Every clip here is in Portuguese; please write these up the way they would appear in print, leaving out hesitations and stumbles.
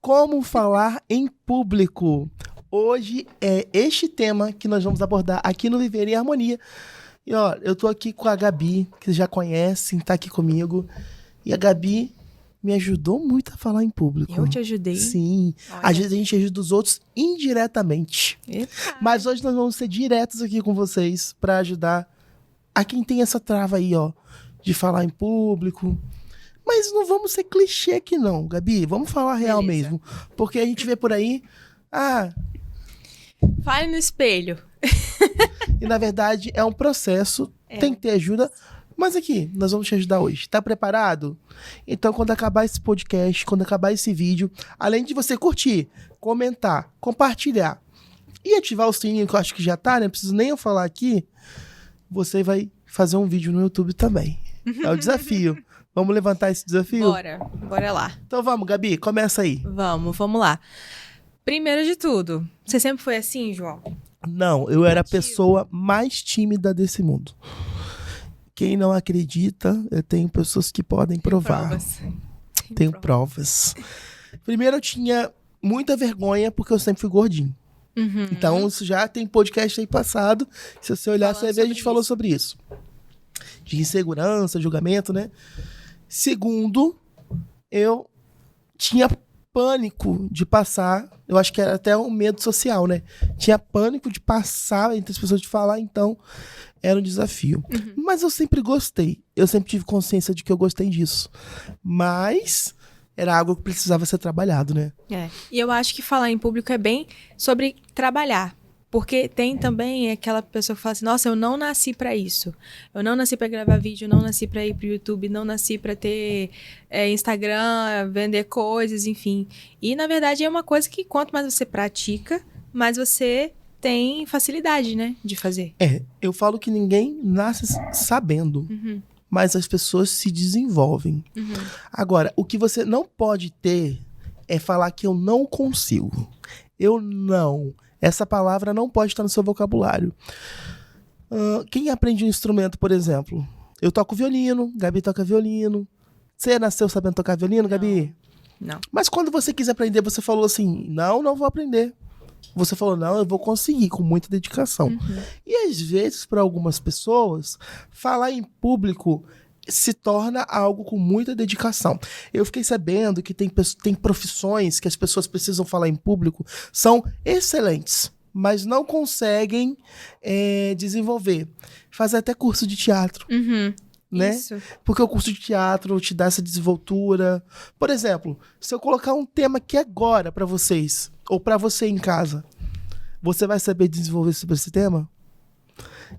Como falar em público. Hoje é este tema que nós vamos abordar aqui no Viver em Harmonia. E ó, eu tô aqui com a Gabi, que vocês já conhecem, tá aqui comigo. E a Gabi me ajudou muito a falar em público. Eu te ajudei? Sim. Olha. Às vezes a gente ajuda os outros indiretamente. Eita. Mas hoje nós vamos ser diretos aqui com vocês pra ajudar a quem tem essa trava aí, ó, de falar em público. Mas não vamos ser clichê aqui não, Gabi. Vamos falar real mesmo. Porque a gente vê por aí... Fale no espelho. E na verdade é um processo, tem que ter ajuda. Mas aqui, nós vamos te ajudar hoje. Tá preparado? Então quando acabar esse podcast, quando acabar esse vídeo, além de você curtir, comentar, compartilhar e ativar o sininho, que eu acho que já tá, né? Não preciso nem eu falar aqui. Você vai fazer um vídeo no YouTube também. É o desafio. Vamos levantar esse desafio? Bora lá. Então vamos, Gabi, começa aí. Vamos lá. Primeiro de tudo, você sempre foi assim, João? Não, eu era a pessoa mais tímida desse mundo. Quem não acredita, eu tenho pessoas que podem provar. Tenho provas. Primeiro, eu tinha muita vergonha porque eu sempre fui gordinho. Uhum. Então, isso já tem podcast aí passado. Se você olhar, você vai ver, a gente falou sobre isso. De insegurança, julgamento, né? Segundo, eu tinha pânico de passar. Eu acho que era até um medo social, né? Tinha pânico de passar entre as pessoas, de falar, então era um desafio. Uhum. Mas eu sempre gostei. Eu sempre tive consciência de que eu gostei disso. Mas era algo que precisava ser trabalhado, né? E eu acho que falar em público é bem sobre trabalhar. Porque tem também aquela pessoa que fala assim, nossa, eu não nasci pra isso. Eu não nasci pra gravar vídeo, eu não nasci pra ir pro YouTube, não nasci pra ter Instagram, vender coisas, enfim. E, na verdade, é uma coisa que quanto mais você pratica, mais você tem facilidade, né, de fazer. Eu falo que ninguém nasce sabendo, mas as pessoas se desenvolvem. Agora, o que você não pode ter é falar que eu não consigo. Eu não... Essa palavra não pode estar no seu vocabulário. Quem aprende um instrumento, por exemplo? Eu toco violino, Gabi toca violino. Você nasceu sabendo tocar violino, Gabi? Não. Mas quando você quis aprender, você falou assim, não vou aprender. Você falou, não, eu vou conseguir, com muita dedicação. E às vezes, para algumas pessoas, falar em público se torna algo com muita dedicação. Eu fiquei sabendo que tem profissões que as pessoas precisam falar em público, são excelentes, mas não conseguem desenvolver. Faz até curso de teatro, né? Isso. Porque o curso de teatro te dá essa desenvoltura. Por exemplo, se eu colocar um tema aqui agora para vocês, ou para você em casa, você vai saber desenvolver sobre esse tema?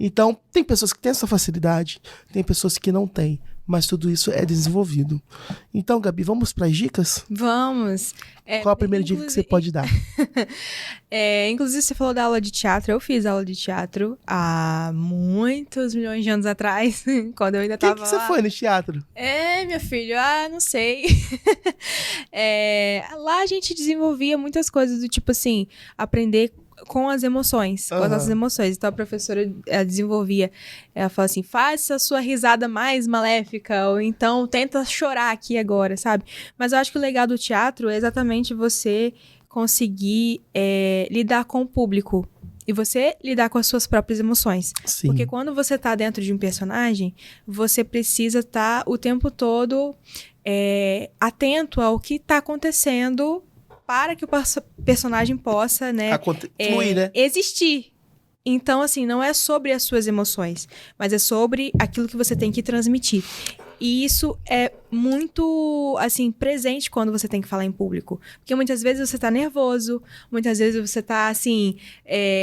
Então, tem pessoas que têm essa facilidade, tem pessoas que não têm, mas tudo isso é desenvolvido. Então, Gabi, vamos para as dicas? Vamos. Qual a primeira dica que você pode dar? Inclusive, você falou da aula de teatro. Eu fiz aula de teatro há muitos milhões de anos atrás, quando eu ainda tava que você foi no teatro? Meu filho, não sei. Lá a gente desenvolvia muitas coisas do tipo assim, aprender com as emoções, com as nossas emoções. Então a professora desenvolvia, ela fala assim, faça a sua risada mais maléfica, ou então tenta chorar aqui agora, sabe? Mas eu acho que o legal do teatro é exatamente você conseguir lidar com o público e você lidar com as suas próprias emoções. Sim. Porque quando você tá dentro de um personagem, você precisa estar o tempo todo atento ao que tá acontecendo para que o personagem possa, né, fluir, né? existir. Então, assim, não é sobre as suas emoções, mas é sobre aquilo que você tem que transmitir. E isso é muito, assim, presente quando você tem que falar em público. Porque muitas vezes você tá nervoso, muitas vezes você tá, assim,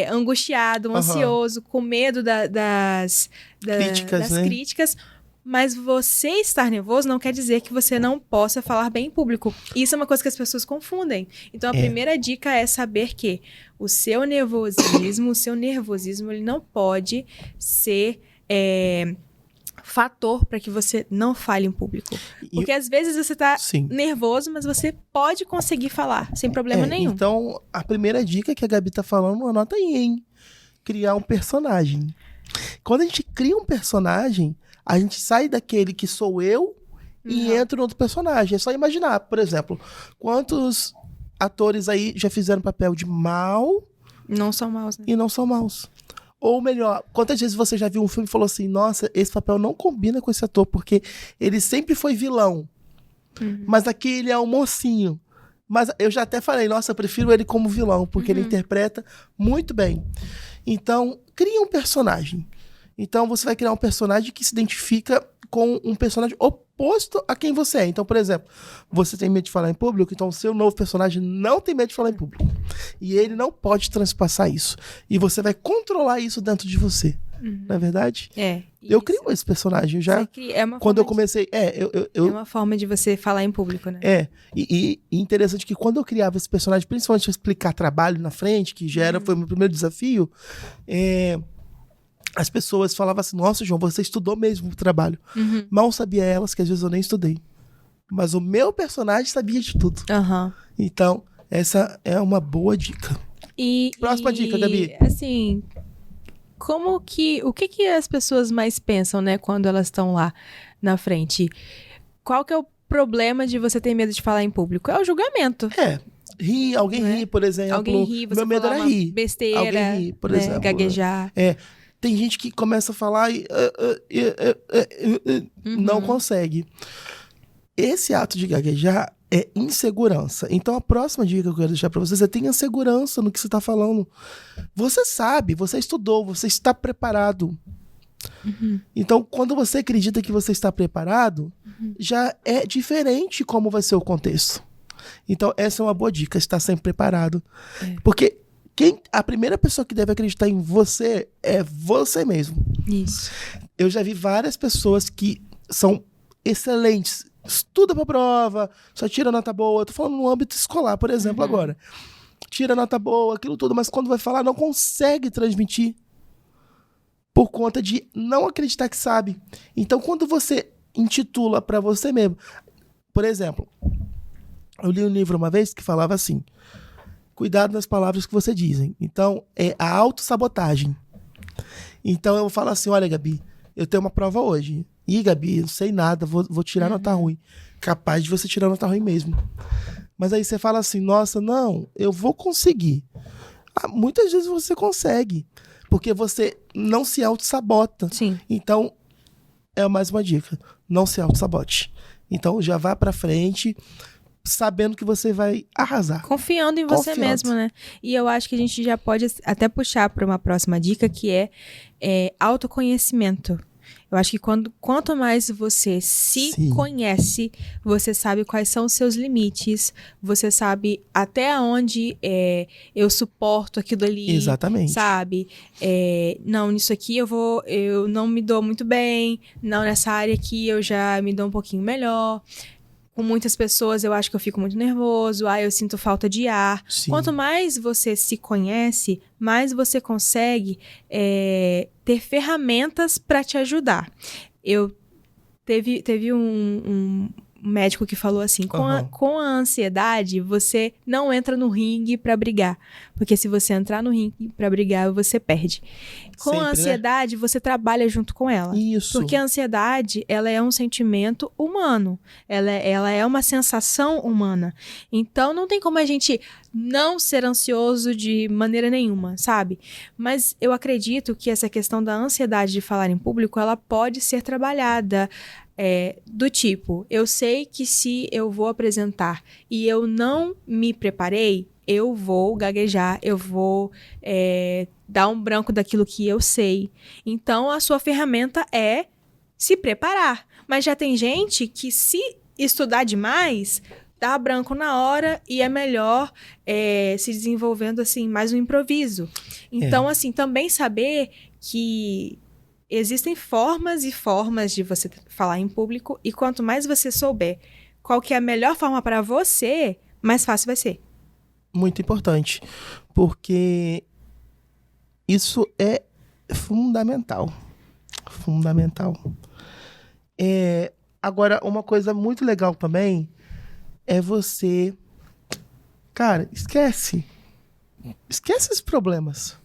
angustiado, ansioso, com medo das críticas. Mas você estar nervoso não quer dizer que você não possa falar bem em público. Isso é uma coisa que as pessoas confundem. Então, a primeira dica é saber que o seu nervosismo, ele não pode ser fator para que você não fale em público. Porque às vezes você tá nervoso, mas você pode conseguir falar sem problema nenhum. Então, a primeira dica que a Gabi tá falando, anota aí, hein? Criar um personagem. Quando a gente cria um personagem, a gente sai daquele que sou eu e entra em outro personagem. É só imaginar, por exemplo, quantos atores aí já fizeram papel de mal Não são maus, né? e não são maus. Ou melhor, quantas vezes você já viu um filme e falou assim, nossa, esse papel não combina com esse ator, porque ele sempre foi vilão, mas aqui ele é um mocinho. Mas eu já até falei, nossa, eu prefiro ele como vilão, porque ele interpreta muito bem. Então, cria um personagem. Então, você vai criar um personagem que se identifica com um personagem oposto a quem você é. Então, por exemplo, você tem medo de falar em público, então o seu novo personagem não tem medo de falar em público. E ele não pode transpassar isso. E você vai controlar isso dentro de você. Não é verdade? Eu crio esse personagem. Já, quando eu comecei... É uma forma de você falar em público, né? E interessante que quando eu criava esse personagem, principalmente para explicar trabalho na frente, que já foi o meu primeiro desafio, as pessoas falavam assim, nossa, João, você estudou mesmo o trabalho. Mal sabia elas que às vezes eu nem estudei. Mas o meu personagem sabia de tudo. Então, essa é uma boa dica. Próxima dica, Gabi. Assim, o que as pessoas mais pensam, né, quando elas estão lá na frente? Qual que é o problema de você ter medo de falar em público? É o julgamento. Alguém ri, por exemplo. Alguém ri, você meu medo falar era uma rir. besteira, Alguém ri, por exemplo. Gaguejar. Tem gente que começa a falar e não consegue. Esse ato de gaguejar é insegurança. Então, a próxima dica que eu quero deixar para vocês é tenha segurança no que você está falando. Você sabe, você estudou, você está preparado. Então, quando você acredita que você está preparado, já é diferente como vai ser o contexto. Então, essa é uma boa dica, estar sempre preparado. Porque a primeira pessoa que deve acreditar em você é você mesmo. Isso. Eu já vi várias pessoas que são excelentes, estuda pra prova, só tira nota boa. Eu tô falando no âmbito escolar, por exemplo, agora. Tira nota boa, aquilo tudo, mas quando vai falar não consegue transmitir por conta de não acreditar que sabe. Então, quando você intitula pra você mesmo... Por exemplo, eu li um livro uma vez que falava assim, cuidado nas palavras que você dizem. Então, é a autossabotagem. Então, eu falo assim, olha, Gabi, eu tenho uma prova hoje. Ih, Gabi, não sei nada, vou tirar nota ruim. Capaz de você tirar nota ruim mesmo. Mas aí você fala assim, nossa, não, eu vou conseguir. Muitas vezes você consegue, porque você não se autossabota. Sim. Então, é mais uma dica, não se autossabote. Então, já vá pra frente, sabendo que você vai arrasar. Confiando em você mesmo, né? E eu acho que a gente já pode até puxar para uma próxima dica, que é autoconhecimento. Eu acho que quanto mais você se conhece, você sabe quais são os seus limites, você sabe até onde eu suporto aquilo ali. Exatamente. Sabe? Não, nisso aqui eu não me dou muito bem, não, nessa área aqui eu já me dou um pouquinho melhor. Com muitas pessoas eu acho que eu fico muito nervoso, eu sinto falta de ar. Sim. Quanto mais você se conhece, mais você consegue ter ferramentas para te ajudar. Teve um médico que falou assim, com a ansiedade, você não entra no ringue para brigar. Porque se você entrar no ringue para brigar, você perde. Com Sempre, a ansiedade, você trabalha junto com ela. Isso. Porque a ansiedade, ela é um sentimento humano. Ela é uma sensação humana. Então, não tem como a gente não ser ansioso de maneira nenhuma, sabe? Mas eu acredito que essa questão da ansiedade de falar em público, ela pode ser trabalhada. Do tipo, eu sei que se eu vou apresentar e eu não me preparei, eu vou gaguejar, eu vou dar um branco daquilo que eu sei. Então, a sua ferramenta é se preparar. Mas já tem gente que, se estudar demais, dá branco na hora e é melhor se desenvolvendo assim, mais um improviso. Então, assim, também saber que existem formas e formas de você falar em público, e quanto mais você souber qual que é a melhor forma para você, mais fácil vai ser. Muito importante, porque isso é fundamental. Fundamental. Agora, uma coisa muito legal também é você... Cara, esquece esses problemas.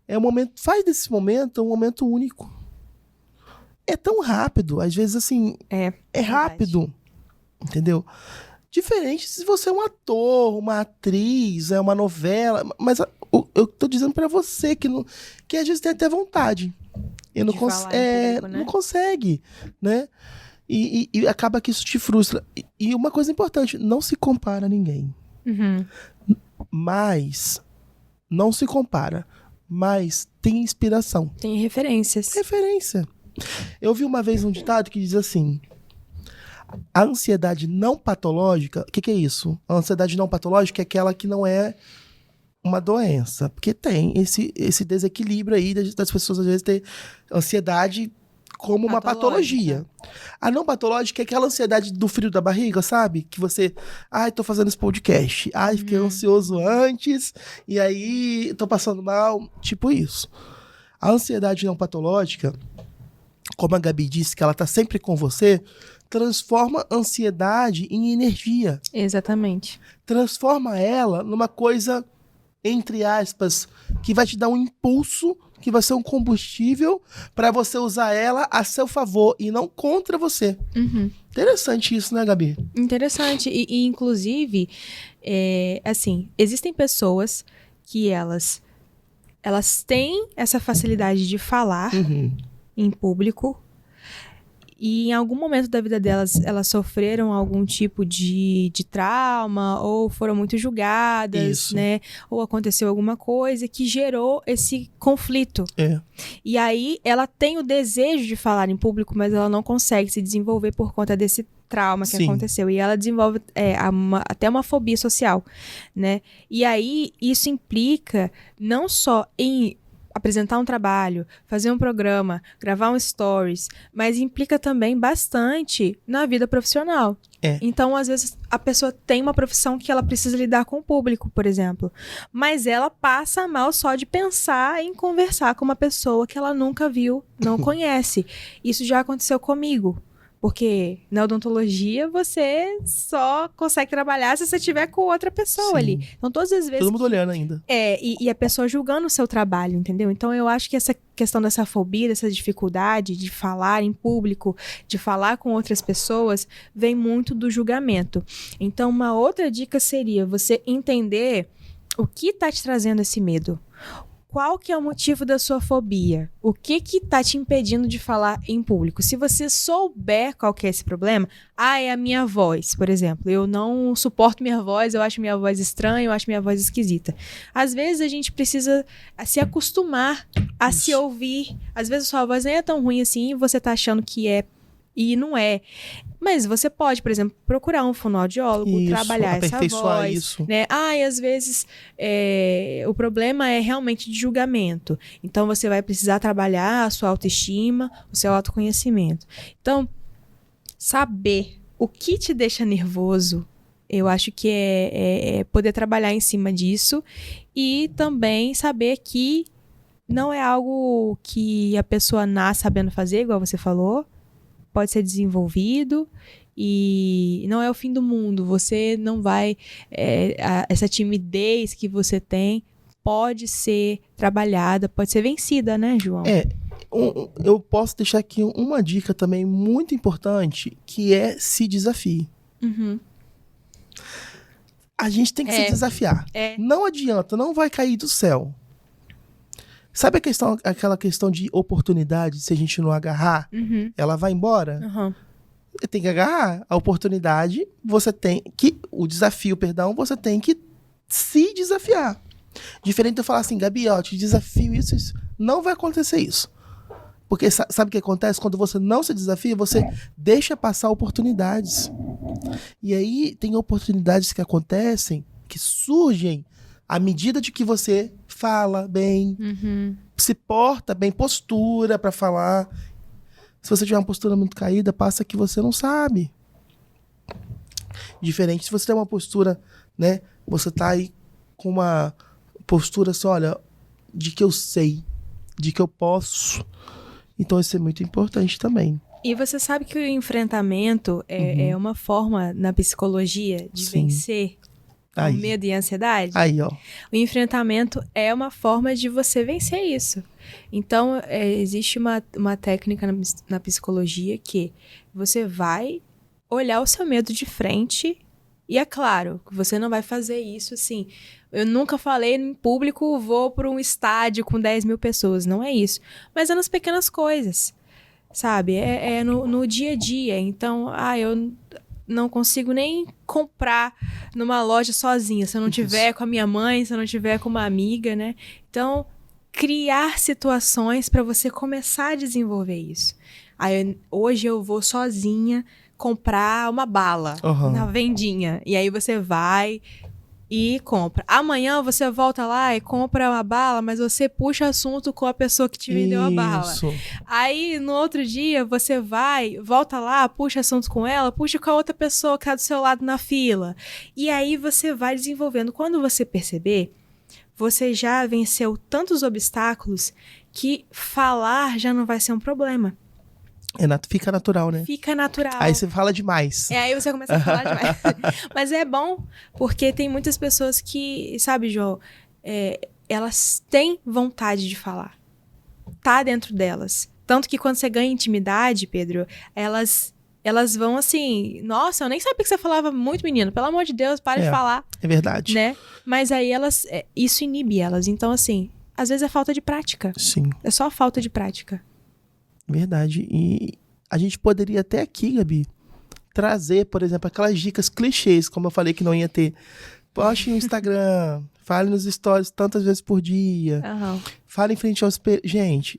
É um momento, faz desse momento um momento único. É tão rápido, às vezes assim, é rápido, entendeu? Diferente se você é um ator, uma atriz, é uma novela, mas eu tô dizendo pra você que às vezes tem até vontade. E não, De falar em público, né? não consegue, né? E acaba que isso te frustra. E uma coisa importante, não se compara a ninguém. Uhum. Mas, não se compara, mas tem inspiração. Tem referências. Referência. Eu vi uma vez um ditado que diz assim: a ansiedade não patológica, o que é isso? A ansiedade não patológica é aquela que não é uma doença, porque tem esse desequilíbrio aí das pessoas às vezes ter ansiedade como uma patologia. A não patológica é aquela ansiedade do frio da barriga, sabe? Que você, tô fazendo esse podcast, fiquei ansioso antes, e aí tô passando mal, tipo isso. A ansiedade não patológica, como a Gabi disse, que ela tá sempre com você, transforma a ansiedade em energia. Exatamente. Transforma ela numa coisa, entre aspas, que vai te dar um impulso, que vai ser um combustível para você usar ela a seu favor e não contra você. Uhum. Interessante isso, né, Gabi? Interessante. E inclusive, assim, existem pessoas que elas têm essa facilidade de falar em público, e em algum momento da vida delas, elas sofreram algum tipo de trauma, ou foram muito julgadas, né? Ou aconteceu alguma coisa que gerou esse conflito. E aí, ela tem o desejo de falar em público, mas ela não consegue se desenvolver por conta desse trauma que aconteceu. E ela desenvolve até uma fobia social, né? E aí, isso implica não só em apresentar um trabalho, fazer um programa, gravar um stories, mas implica também bastante na vida profissional. Então, às vezes, a pessoa tem uma profissão que ela precisa lidar com o público, por exemplo, mas ela passa mal só de pensar em conversar com uma pessoa que ela nunca viu, não conhece. Isso já aconteceu comigo. Porque na odontologia você só consegue trabalhar se você estiver com outra pessoa ali. Então, todas as vezes... Todo mundo olhando ainda. E a pessoa julgando o seu trabalho, entendeu? Então, eu acho que essa questão dessa fobia, dessa dificuldade de falar em público, de falar com outras pessoas, vem muito do julgamento. Então, uma outra dica seria você entender o que está te trazendo esse medo. Qual que é o motivo da sua fobia? O que tá te impedindo de falar em público? Se você souber qual que é esse problema, é a minha voz, por exemplo. Eu não suporto minha voz, eu acho minha voz estranha, eu acho minha voz esquisita. Às vezes a gente precisa se acostumar a se ouvir. Às vezes a sua voz nem é tão ruim assim e você tá achando que é e não é. Mas você pode, por exemplo, procurar um fonoaudiólogo, trabalhar essa voz. Isso. Né? E às vezes o problema é realmente de julgamento. Então, você vai precisar trabalhar a sua autoestima, o seu autoconhecimento. Então, saber o que te deixa nervoso, eu acho que é poder trabalhar em cima disso e também saber que não é algo que a pessoa nasce sabendo fazer, igual você falou. Pode ser desenvolvido e não é o fim do mundo. Você não vai... essa timidez que você tem pode ser trabalhada, pode ser vencida, né, João? Eu posso deixar aqui uma dica também muito importante, que é se desafie. A gente tem que se desafiar. Não adianta, não vai cair do céu. Sabe aquela questão de oportunidade, se a gente não agarrar, ela vai embora? Tem que agarrar a oportunidade, o desafio, você tem que se desafiar. Diferente de eu falar assim, Gabi, te desafio isso. Não vai acontecer isso. Porque sabe o que acontece? Quando você não se desafia, você deixa passar oportunidades. E aí tem oportunidades que acontecem, que surgem à medida de que você fala bem, se porta bem, postura para falar. Se você tiver uma postura muito caída, passa que você não sabe. Diferente, se você tem uma postura, né? Você tá aí com uma postura assim, olha, de que eu sei, de que eu posso. Então isso é muito importante também. E você sabe que o enfrentamento é uma forma na psicologia de vencer o medo e a ansiedade? O enfrentamento é uma forma de você vencer isso. Então, existe uma técnica na psicologia que você vai olhar o seu medo de frente E é claro que você não vai fazer isso assim. Eu nunca falei em público, vou para um estádio com 10 mil pessoas. Não é isso. Mas é nas pequenas coisas, sabe? É no dia a dia. Então, eu não consigo nem comprar numa loja sozinha. Se eu não tiver com a minha mãe, se eu não tiver com uma amiga, né? Então, criar situações para você começar a desenvolver isso. Hoje eu vou sozinha comprar uma bala na vendinha. E aí você vai e compra. Amanhã você volta lá e compra uma bala, mas você puxa assunto com a pessoa que te vendeu a bala. Aí, no outro dia, você volta lá, puxa assunto com ela, puxa com a outra pessoa que tá do seu lado na fila. E aí você vai desenvolvendo. Quando você perceber, você já venceu tantos obstáculos que falar já não vai ser um problema. Fica natural, né? Fica natural. Aí você fala demais. Aí você começa a falar demais. Mas é bom, porque tem muitas pessoas que, sabe, João, elas têm vontade de falar. Tá dentro delas. Tanto que quando você ganha intimidade, Pedro, elas vão assim, nossa, eu nem sabia que você falava muito, menino. Pelo amor de Deus, para de falar. É verdade. Né? Mas aí isso inibe elas. Então, assim, às vezes é falta de prática. Sim. É só falta de prática. Verdade. E a gente poderia até aqui, Gabi, trazer, por exemplo, aquelas dicas clichês, como eu falei que não ia ter. Poste no Instagram, fale nos stories tantas vezes por dia, fale em frente ao espelho. Gente,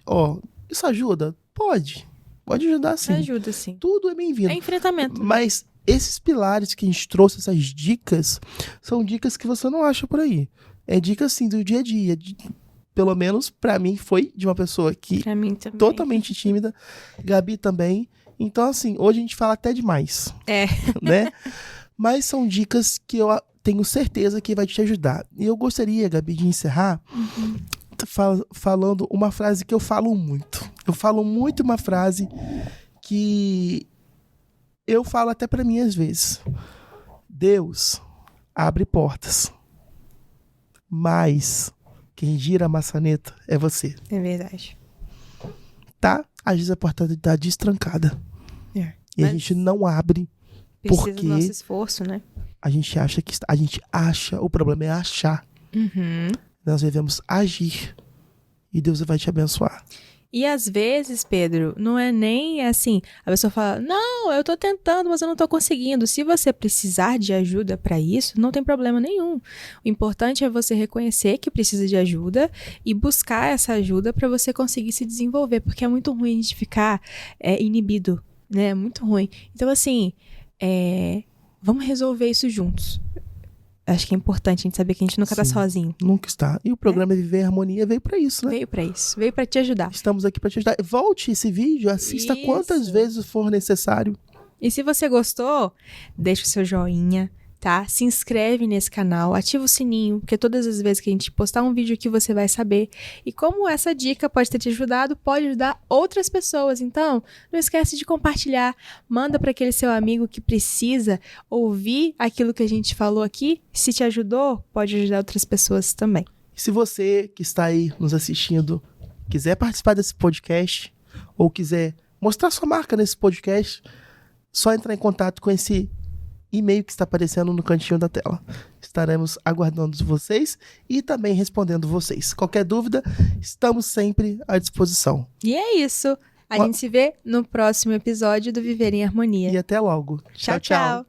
isso ajuda? Pode ajudar sim. Ajuda sim. Tudo é bem-vindo. É enfrentamento. Mas esses pilares que a gente trouxe, essas dicas, são dicas que você não acha por aí. É dicas, assim, do dia a dia. Pelo menos pra mim foi de uma pessoa que pra mim também. Totalmente tímida, Gabi também. Então, assim, hoje a gente fala até demais. Né? Mas são dicas que eu tenho certeza que vai te ajudar. E eu gostaria, Gabi, de encerrar falando uma frase que eu falo muito. Eu falo muito uma frase que eu falo até pra mim às vezes. Deus abre portas, mas quem gira a maçaneta é você. É verdade. Tá? Às vezes a porta tá destrancada. E a gente não abre porque do nosso esforço, né? A gente acha, o problema é achar. Nós devemos agir e Deus vai te abençoar. E às vezes, Pedro, não é nem assim, a pessoa fala, não, eu tô tentando, mas eu não tô conseguindo. Se você precisar de ajuda para isso, não tem problema nenhum. O importante é você reconhecer que precisa de ajuda e buscar essa ajuda para você conseguir se desenvolver, porque é muito ruim a gente ficar inibido, né? É muito ruim. Então, assim, vamos resolver isso juntos. Acho que é importante a gente saber que a gente nunca tá sozinho. Nunca está. E o programa Viver em Harmonia veio pra isso, né? Veio pra isso. Veio pra te ajudar. Estamos aqui pra te ajudar. Volte esse vídeo, assista quantas vezes for necessário. E se você gostou, deixa o seu joinha, tá? Se inscreve nesse canal, ativa o sininho, porque todas as vezes que a gente postar um vídeo aqui você vai saber. E como essa dica pode ter te ajudado, pode ajudar outras pessoas. Então, não esquece de compartilhar. Manda para aquele seu amigo que precisa ouvir aquilo que a gente falou aqui. Se te ajudou, pode ajudar outras pessoas também. E se você que está aí nos assistindo quiser participar desse podcast ou quiser mostrar sua marca nesse podcast, só entrar em contato com esse e-mail que está aparecendo no cantinho da tela. Estaremos aguardando vocês e também respondendo vocês. Qualquer dúvida, estamos sempre à disposição. E é isso. A gente se vê no próximo episódio do Viver em Harmonia. E até logo. Tchau, tchau.